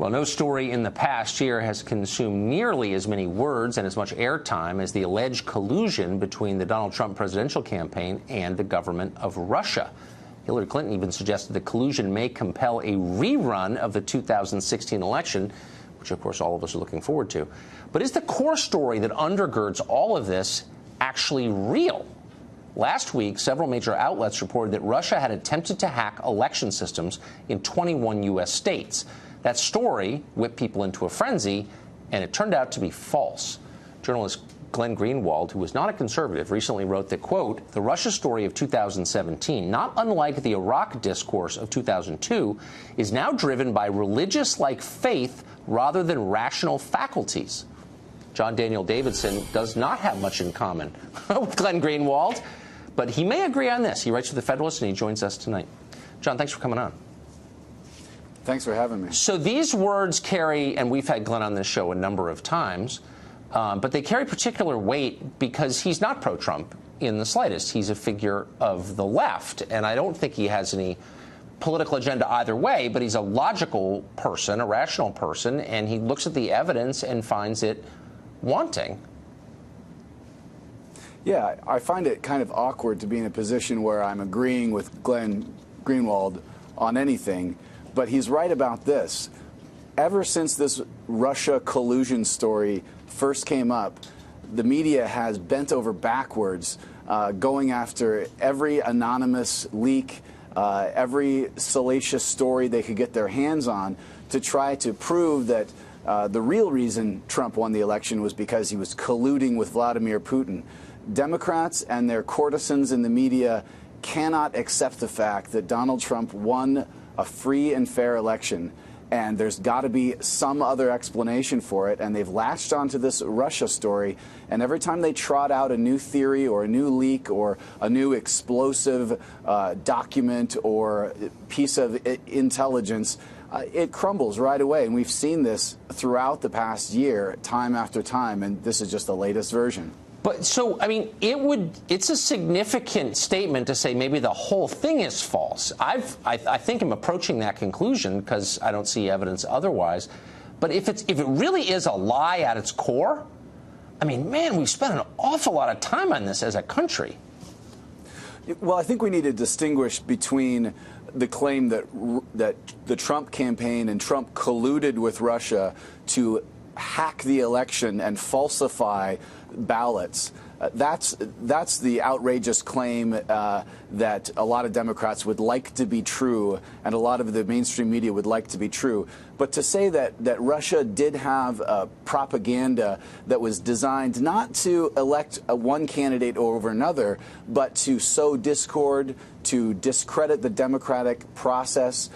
Well, no story in the past year has consumed nearly as many words and as much airtime as the alleged collusion between the Donald Trump presidential campaign and the government of Russia. Hillary Clinton even suggested the collusion may compel a rerun of the 2016 election, which, of course, all of us are looking forward to. But is the core story that undergirds all of this actually real? Last week, several major outlets reported that Russia had attempted to hack election systems in 21 U.S. states. That story whipped people into a frenzy, and it turned out to be false. Journalist Glenn Greenwald, who is not a conservative, recently wrote that, quote, the Russia story of 2017, not unlike the Iraq discourse of 2002, is now driven by religious-like faith rather than rational faculties. John Daniel Davidson does not have much in common with Glenn Greenwald, but he may agree on this. He writes for The Federalist, and he joins us tonight. John, thanks for coming on. Thanks for having me. So these words carry, and we've had Glenn on this show a number of times, but they carry particular weight because he's not pro-Trump in the slightest. He's a figure of the left, and I don't think he has any political agenda either way, but he's a logical person, a rational person, and he looks at the evidence and finds it wanting. Yeah, I find it kind of awkward to be in a position where I'm agreeing with Glenn Greenwald on anything, but he's right about this. Ever since this Russia collusion story first came up, the media has bent over backwards, going after every anonymous leak, every salacious story they could get their hands on to try to prove that the real reason Trump won the election was because he was colluding with Vladimir Putin. Democrats and their courtesans in the media cannot accept the fact that Donald Trump won a free and fair election, and there's got to be some other explanation for it, and they've latched onto this Russia story, and every time they trot out a new theory or a new leak or a new explosive document or piece of intelligence, it crumbles right away, and we've seen this throughout the past year, time after time, and this is just the latest version. But so, I mean, it's a significant statement to say maybe the whole thing is false. I think I'm approaching that conclusion because I don't see evidence otherwise. But if it really is a lie at its core, I mean, man, we've spent an awful lot of time on this as a country. Well, I think we need to distinguish between the claim that the Trump campaign and Trump colluded with Russia to hack the election and falsify ballots. That's the outrageous claim that a lot of Democrats would like to be true and a lot of the mainstream media would like to be true. But to say that Russia did have propaganda that was designed not to elect one candidate over another, but to sow discord, to discredit the democratic process,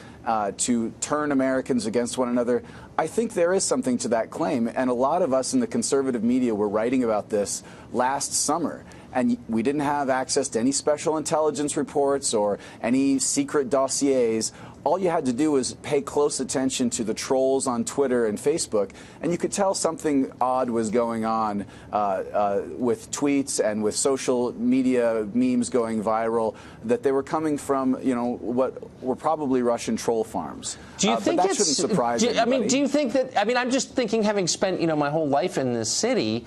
to turn Americans against one another, I think there is something to that claim. And a lot of us in the conservative media were writing about this last summer. And we didn't have access to any special intelligence reports or any secret dossiers. All you had to do was pay close attention to the trolls on Twitter and Facebook, and you could tell something odd was going on with tweets and with social media memes going viral, that they were coming from, you know, what were probably Russian troll farms. Do you think but that shouldn't surprise anybody. I mean, do you think that, I mean, I'm just thinking, having spent, you know, my whole life in this city,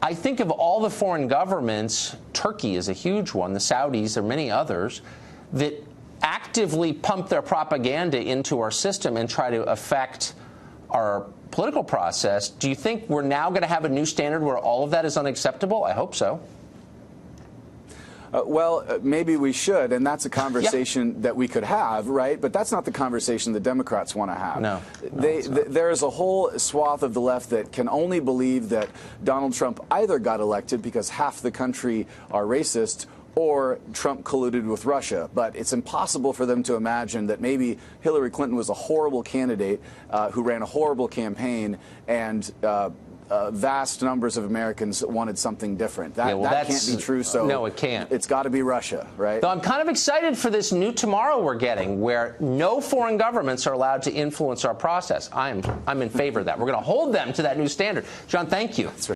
I think of all the foreign governments, Turkey is a huge one, the Saudis, there are many others, that actively pump their propaganda into our system and try to affect our political process. Do you think we're now going to have a new standard where all of that is unacceptable? I hope so. Well, maybe we should, and that's a conversation that we could have, right? But that's not the conversation the Democrats want to have. No, there is a whole swath of the left that can only believe that Donald Trump either got elected because half the country are racist or Trump colluded with Russia. But it's impossible for them to imagine that maybe Hillary Clinton was a horrible candidate who ran a horrible campaign, and vast numbers of Americans wanted something different. That can't be true. So no, it can't. It's got to be Russia, right? So I'm kind of excited for this new tomorrow we're getting, where no foreign governments are allowed to influence our process. I'm in favor of that. We're going to hold them to that new standard. John, thank you.